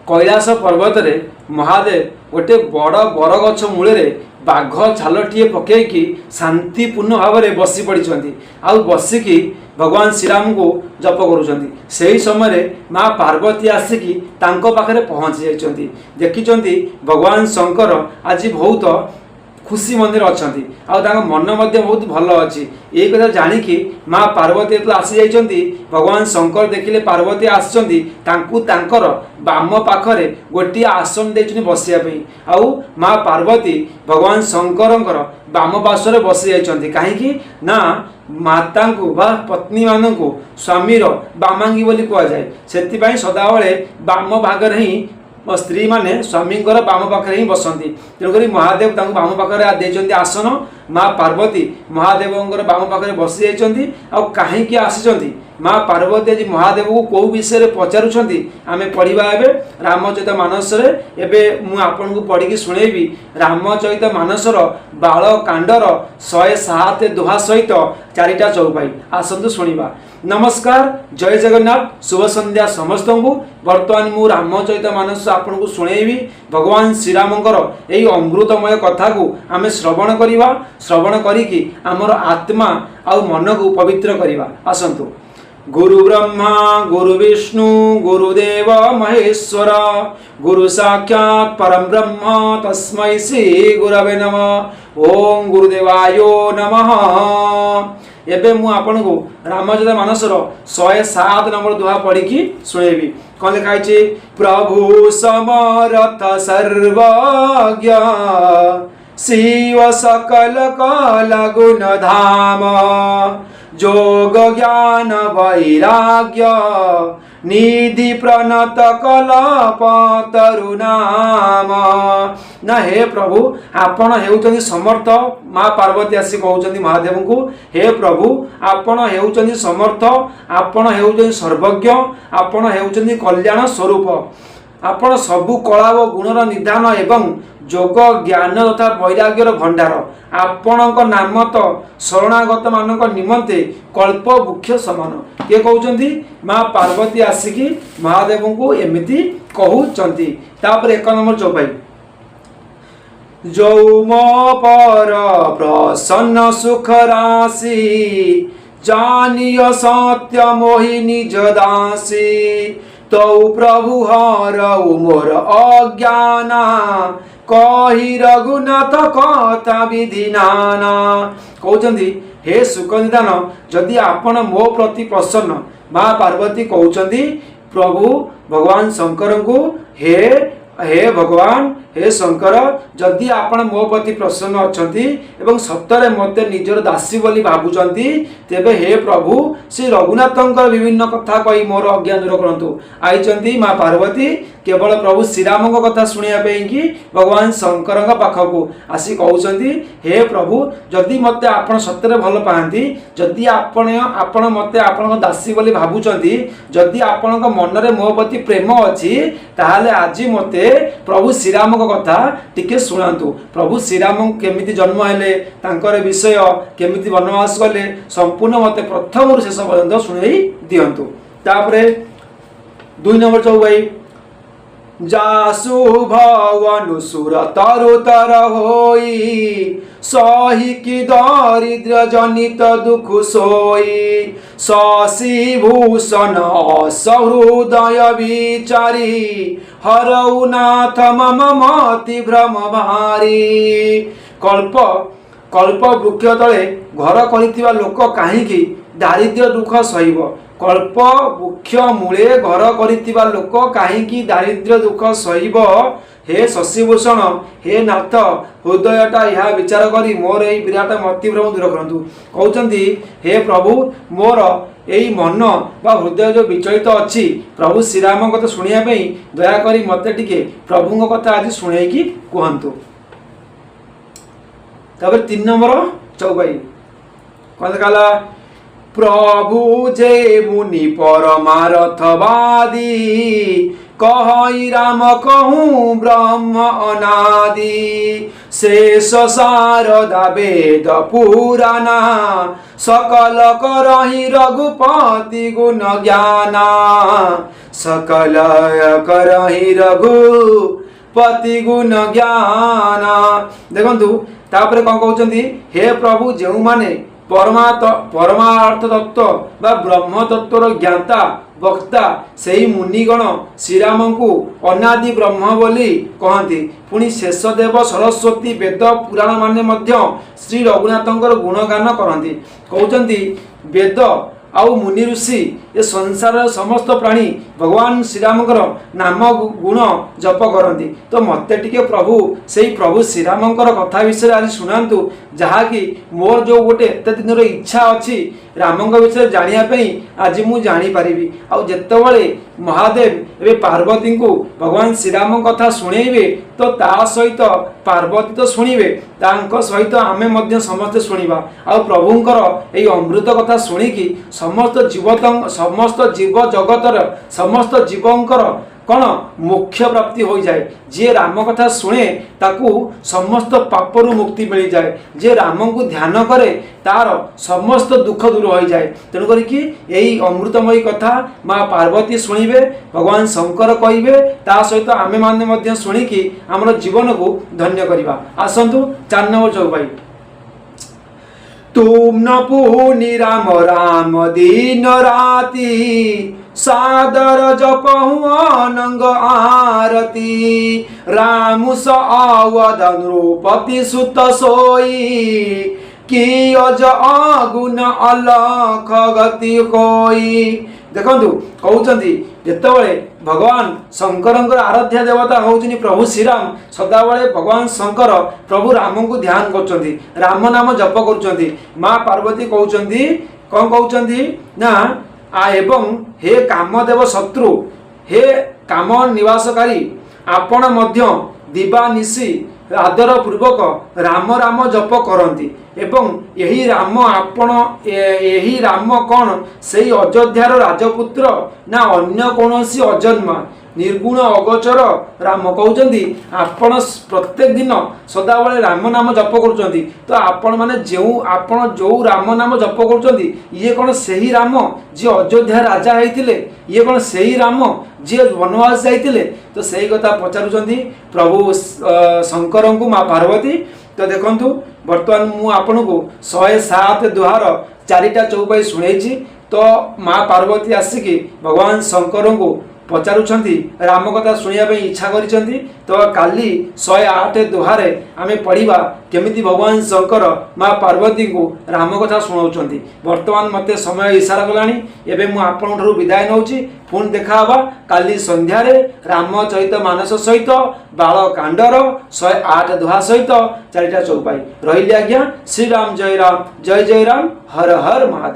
कैलाश पर्वत रे महादेव गोटे बड़ बरगछ मूल बाघ छालटीए पकईकि शांतिपूर्ण भाव में बसी पड़ी आउ बसिकी भगवान श्रीराम को जप करुँच से समय माँ पार्वती आसिकी तांको पाखरे पहुँची जाइछन्ति देखिछन्ति भगवान शंकर आज बहुत खुशी मंदिर अच्छा मन बहुत भल अच्छी ये कथा जाणिकी माँ पार्वती जो आसी जाइछन्ति भगवान शंकर देखिले पार्वती आसछन्ति तांकर बाम पाखरे गोटे आसन देइछन्ति बसियापई आउ माँ पार्वती भगवान शंकर बाम पार्श्वे बसी जाइछन्ति कहीं ना माता को बा पत्नी मानू स्वामीर बामांगी बोली कहुए से सदाबले बाम भागरे ही स्त्री माने स्वामी बाम पाखे ही बसती तेणुक महादेव बाम पाखे देते आसन माँ पार्वती महादेव बाम पाखे बसी जाइछन्ति आउ कहीं आसी माँ पार्वती आज महादेव को कौ विषय पचारुंट आम पढ़ा एवं रामचरित मानस एवं आपन को पढ़ी शुणेबी रामचरित मानसर बाल कांडर 107 दोहा सहित 4टा चौपाई आसतु शुणा। नमस्कार जय जगन्नाथ शुभ संध्या समस्त को बर्तमान मु रामचरित मानस आपन को शुणेबी भगवान श्रीरामंकर यही अमृतमय कथा को आम श्रवण करवा श्रवण करी आमर आत्मा आउ मन को पवित्र करवा आसतु। गुरु ब्रह्मा गुरु विष्णु गुरुदेव महेश्वर गुरु साक्षात् परम ब्रह्म तस्मै श्री गुरवे नमः। ओम गुरुदेवाय नमः। एबे मु आपन को रामचरित मानसर 107 नंबर दोहा पढ़ी शुणेबी कौन लिखाई प्रभु समर्थ सर्वज्ञ शिव सकल कल गुण धाम जोग ज्ञान वैराग्य निधि प्रणत कलप तरुनाम। ना हे प्रभु आपण हेउचंदी समर्थ माँ पार्वती आसी कहउचंदी महादेव को हे प्रभु आपण हेउचंदी समर्थ आपण हेउचंदी सर्वज्ञ आपण हेउचंदी कल्याण स्वरूप आपण सबु कला व गुणर निधान एवं जोग ज्ञान तथा वैराग्यर भंडार आपणक नाम तो शरणागत मानक निमंते कल्प वृक्ष समान। किए कहउचंदी माँ पार्वती आसिकी महादेव को एमिति कहउचंदी। तापर 1 नंबर चौपाई जौम पर प्रसन्न सुख राशि जानिय सत्य मोहि निज दासी तौ प्रभु हरऊ मोर अज्ञाना कही रघुनाथ कथा विधि नाना। कहउचंदी हे सुखनिदान जदि आपण मो प्रति प्रसन्न माँ पार्वती कहउचंदी प्रभु भगवान शंकर को हे भगवान हे शंकर जदि आपण मो प्रति प्रसन्न अछंती एवं सत्तरे मते निजर दासी बोली भाबुचंती तेबे हे प्रभु श्री रघुनाथंकर विभिन्न कथा कही मोर अज्ञान दूर करंतु। आइचंती माँ पार्वती केवल प्रभु श्रीराम कथा शुणिया कि भगवान शंकर पाखक आसी कहउचंती हे प्रभु जदि मते आपण सत्तरे भल पाती जदि आपण मते आपण दासी बोली भाबुचंती जदि आपण मनरे मो प्रति प्रेम अछि ताहाले आज मते प्रभु श्रीराम कथा टिके शुणातु। प्रभु श्रीराम केमिति जन्म हेले तांकर विषय केमिति वनवास गले संपूर्ण मते प्रथम शेष पर्यंत शुणई दियंतु। तापरे 2 नंबर चौपाई जासु भवनु सुर तरुतर होई सही की दारिद्र जनित दुख सोई शशि भूषण सहृदय विचारी हरऊ नाथ मम मति भ्रम भारी। कल्प कल्प वृक्ष तले घर करिथिबा लोक काहीकि दारिद्र्य दुख सहिब कल्प वृक्ष मूले घर करिथिबा लोक काहीकि दारिद्र्य दुख सहिब। हे शशिभूषण हे नाथ हृदयटा यह विचार करी मोर यही विराट मतिभ्रम दूर करंतु। कहउचंदी हे प्रभु मोर यही मन बा हृदय जो विचलित अच्छी प्रभु श्रीराम कथा शुणिया दया करी मते टिके प्रभु कथा आज शुणेकी कहतु। तब 3 नंबर चौपाई कौन कहला प्रभु जे मुनि परमार्थवादी कहई राम कहूँ ब्रह्म अनादि शेष शारदा वेद पुराना सकल करहि रघुपति गुण ज्ञाना सकल करहि रघुपति गुण ज्ञाना। देखंतु तापर कौन कहउचंदी हे प्रभु जेउ माने परमार्थ तत्व बा ब्रह्म तत्वर ज्ञाता वक्ता सेही मुनिगण श्रीराम को अनादि ब्रह्म बोली कहती। पुणी शेषदेव सरस्वती वेद पुराण माने मध्य श्री रघुनाथंकर गुणगान करती। कहते वेद आउ मुनि ऋषि ए संसार समस्त प्राणी भगवान श्रीरामकर नाम गुण जप करती। तो मत टिके प्रभु से प्रभु श्रीरामकर कथा विषय आज शुणातु जहाँकि मोर जो गोटे एत दिन इच्छा अच्छी राम विषय जानापी आज मुझे जानीपारि। आतेबले महादेव ए पार्वती को भगवान श्रीराम कथा शुणेबे तो ता सहित पार्वती तो शुणवे सहित आमे समस्ते शुणा। आ प्रभुंकर यही अमृत कथा शुणिकी समस्त जीव जगतर समस्त जीवंकर कौन मोक्ष प्राप्ति हो जाए। जे राम कथा शुणे ताकू समस्त पापरु मुक्ति मिल जाए। जे राम को ध्यान करे तार समस्त दुख दूर हो जाए। तेणुक यही अमृतमयी कथा माँ पार्वती शुणवे भगवान शंकर कहे ता सहित आमे माने शुणिकी आम जीवन को धन्य करवा। आसतु 4 नंबर चौपाई। तुम न पुनि राम राम दिन राति सादर जपहु अनंग आरती रामु स अवध नृपति सुत सोई कि अज अगुण अलख गति कोई। देखंतु कहउचंदी जेतेबेले भगवान शंकर आराध्य देवता होउचनी प्रभु श्रीराम सदाबले भगवान शंकर प्रभु राम को ध्यान करचंदी राम नाम जप करचंदी। माँ पार्वती कहउचंदी कौन कहउचंदी ना आ एवं हे कामदेव शत्रु हे काम निवासकारी आपण मध्य दिवानिशी आदर पूर्वक राम राम जप करती। एवं यही राम आपण यही राम कौन से अयोध्यार राजपुत्र ना अन्य कौनसी अजन्मा निर्गुण अगोचर राम कहते आपण प्रत्येक दिन सदाबले राम नाम जप करुँच। तो आपण मैंने जो राम नाम जप करुँच ये कौन से ही राम जी अयोध्या राजा होते ये कौन से ही राम जी वनवास जाते। तो सही कथा पचारुंट प्रभु शंकर को माँ पार्वती। तो देखंतु बर्तमान मु आपन को 107 दुहार 4टा चौपाई शुणेछि। तो माँ पार्वती आसिकी भगवान शंकर को पचारुछंती राम कथा शुणिया इच्छा करिसंती। तो काली 108 दुहारे आमे पढ़िबा केमिति भगवान शंकर माँ पार्वती को राम कथा शुणाउछंती। वर्तमान मते समय इशारा गलानी एबे मु आपन ठरु विदाय नउछि। पुन देखा हबा काली संध्यारे रामचरित मानस सहित बाल कांडर 108 दुहा सहित 4टा चौपाई रहिली। आज्ञा श्री राम जय राम हर हर महादेव।